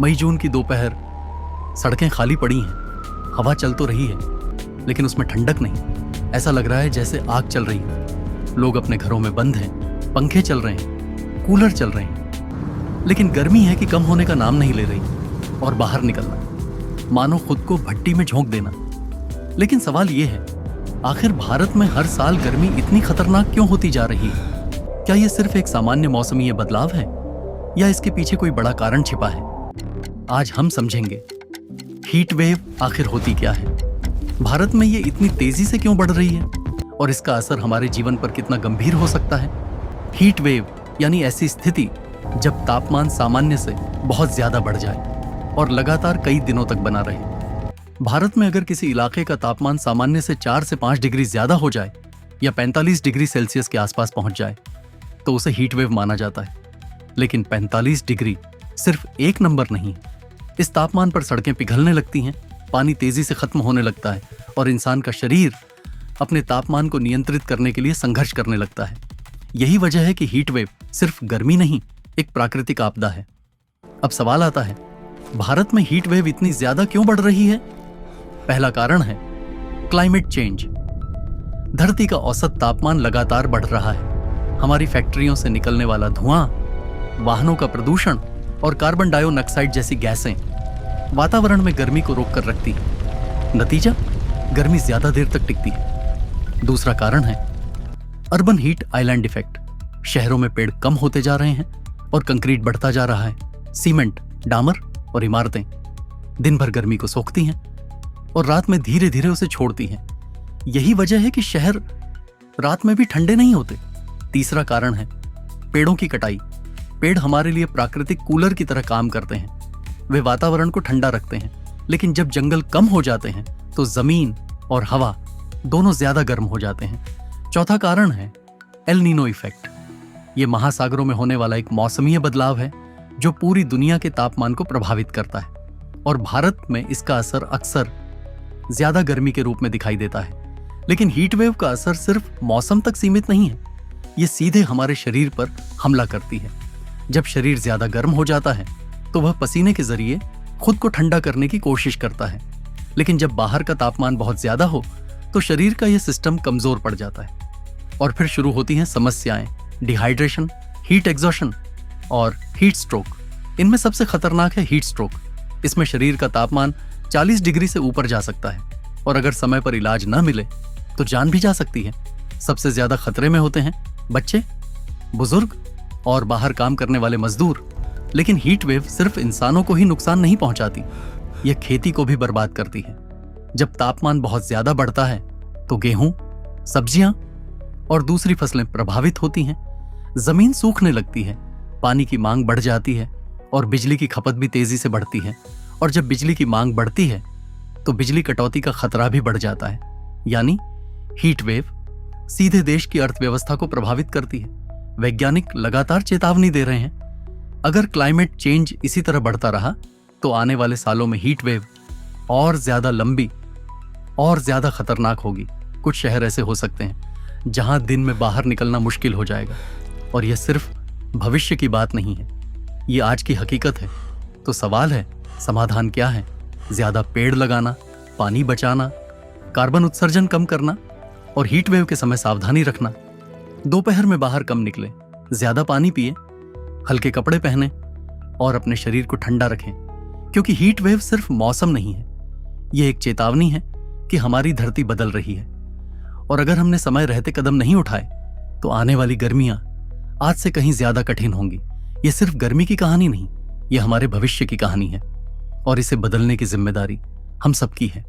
मई जून की दोपहर, सड़कें खाली पड़ी हैं, हवा चल तो रही है लेकिन उसमें ठंडक नहीं। ऐसा लग रहा है जैसे आग चल रही है। लोग अपने घरों में बंद हैं, पंखे चल रहे हैं, कूलर चल रहे हैं, लेकिन गर्मी है कि कम होने का नाम नहीं ले रही। और बाहर निकलना मानो खुद को भट्टी में झोंक देना। लेकिन सवाल ये है, आखिर भारत में हर साल गर्मी इतनी खतरनाक क्यों होती जा रही है? क्या ये सिर्फ एक सामान्य मौसमी बदलाव है या इसके पीछे कोई बड़ा कारण छिपा है? आज हम समझेंगे हीट वेव आखिर होती क्या है, भारत में ये इतनी तेजी से क्यों बढ़ रही है और इसका असर हमारे जीवन पर कितना गंभीर हो सकता है। हीट वेव यानी ऐसी स्थिति जब तापमान सामान्य से बहुत ज्यादा बढ़ जाए और लगातार कई दिनों तक बना रहे। भारत में अगर किसी इलाके का तापमान सामान्य से 4 से 5 डिग्री ज्यादा हो जाए या 45 डिग्री सेल्सियस के आसपास पहुंच जाए तो उसे हीट वेव माना जाता है। लेकिन 45 डिग्री सिर्फ एक नंबर नहीं। इस तापमान पर सड़कें पिघलने लगती हैं, पानी तेजी से खत्म होने लगता है और इंसान का शरीर अपने तापमान को नियंत्रित करने के लिए संघर्ष करने लगता है। यही वजह है कि हीट वेव सिर्फ गर्मी नहीं, एक प्राकृतिक आपदा है। अब सवाल आता है, भारत में हीट वेव इतनी ज्यादा क्यों बढ़ रही है? पहला कारण है क्लाइमेट चेंज। धरती का औसत तापमान लगातार बढ़ रहा है। हमारी फैक्ट्रियों से निकलने वाला धुआं, वाहनों का प्रदूषण और कार्बन डाइऑक्साइड जैसी गैसें वातावरण में गर्मी को रोक कर रखती है। नतीजा, गर्मी ज्यादा देर तक टिकती है। दूसरा कारण है अर्बन हीट आइलैंड इफेक्ट। शहरों में पेड़ कम होते जा रहे हैं और कंक्रीट बढ़ता जा रहा है। सीमेंट, डामर और इमारतें दिन भर गर्मी को सोखती हैं और रात में धीरे धीरे उसे छोड़ती हैं। यही वजह है कि शहर रात में भी ठंडे नहीं होते। तीसरा कारण है पेड़ों की कटाई। पेड़ हमारे लिए प्राकृतिक कूलर की तरह काम करते हैं। वे वातावरण को ठंडा रखते हैं, लेकिन जब जंगल कम हो जाते हैं तो जमीन और हवा दोनों ज्यादा गर्म हो जाते हैं। चौथा कारण है एल नीनो इफेक्ट। ये महासागरों में होने वाला एक मौसमी बदलाव है जो पूरी दुनिया के तापमान को प्रभावित करता है और भारत में इसका असर अक्सर ज्यादा गर्मी के रूप में दिखाई देता है। लेकिन हीट वेव का असर सिर्फ मौसम तक सीमित नहीं है, ये सीधे हमारे शरीर पर हमला करती है। जब शरीर ज्यादा गर्म हो जाता है तो वह पसीने के जरिए खुद को ठंडा करने की कोशिश करता है, लेकिन जब बाहर का तापमान बहुत ज्यादा हो तो शरीर का यह सिस्टम कमजोर पड़ जाता है और फिर शुरू होती हैं समस्याएं, डिहाइड्रेशन, हीट एग्जॉशन और हीट स्ट्रोक। इनमें सबसे खतरनाक है हीट स्ट्रोक। इसमें शरीर का तापमान 40 डिग्री से ऊपर जा सकता है और अगर समय पर इलाज न मिले तो जान भी जा सकती है। सबसे ज्यादा खतरे में होते हैं बच्चे, बुजुर्ग और बाहर काम करने वाले मजदूर। लेकिन हीट वेव सिर्फ इंसानों को ही नुकसान नहीं पहुंचाती, यह खेती को भी बर्बाद करती है। जब तापमान बहुत ज्यादा बढ़ता है तो गेहूं, सब्जियां और दूसरी फसलें प्रभावित होती हैं। जमीन सूखने लगती है, पानी की मांग बढ़ जाती है और बिजली की खपत भी तेजी से बढ़ती है। और जब बिजली की मांग बढ़ती है तो बिजली कटौती का खतरा भी बढ़ जाता है। यानी हीट वेव सीधे देश की अर्थव्यवस्था को प्रभावित करती है। वैज्ञानिक लगातार चेतावनी दे रहे हैं, अगर क्लाइमेट चेंज इसी तरह बढ़ता रहा तो आने वाले सालों में हीट वेव और ज्यादा लंबी और ज्यादा खतरनाक होगी। कुछ शहर ऐसे हो सकते हैं जहां दिन में बाहर निकलना मुश्किल हो जाएगा। और यह सिर्फ भविष्य की बात नहीं है, ये आज की हकीकत है। तो सवाल है, समाधान क्या है? ज्यादा पेड़ लगाना, पानी बचाना, कार्बन उत्सर्जन कम करना और हीट वेव के समय सावधानी रखना। दोपहर में बाहर कम निकले, ज्यादा पानी पिए, हल्के कपड़े पहने और अपने शरीर को ठंडा रखें, क्योंकि हीट वेव सिर्फ मौसम नहीं है, यह एक चेतावनी है कि हमारी धरती बदल रही है। और अगर हमने समय रहते कदम नहीं उठाए तो आने वाली गर्मियां आज से कहीं ज्यादा कठिन होंगी। यह सिर्फ गर्मी की कहानी नहीं, यह हमारे भविष्य की कहानी है और इसे बदलने की जिम्मेदारी हम सबकी है।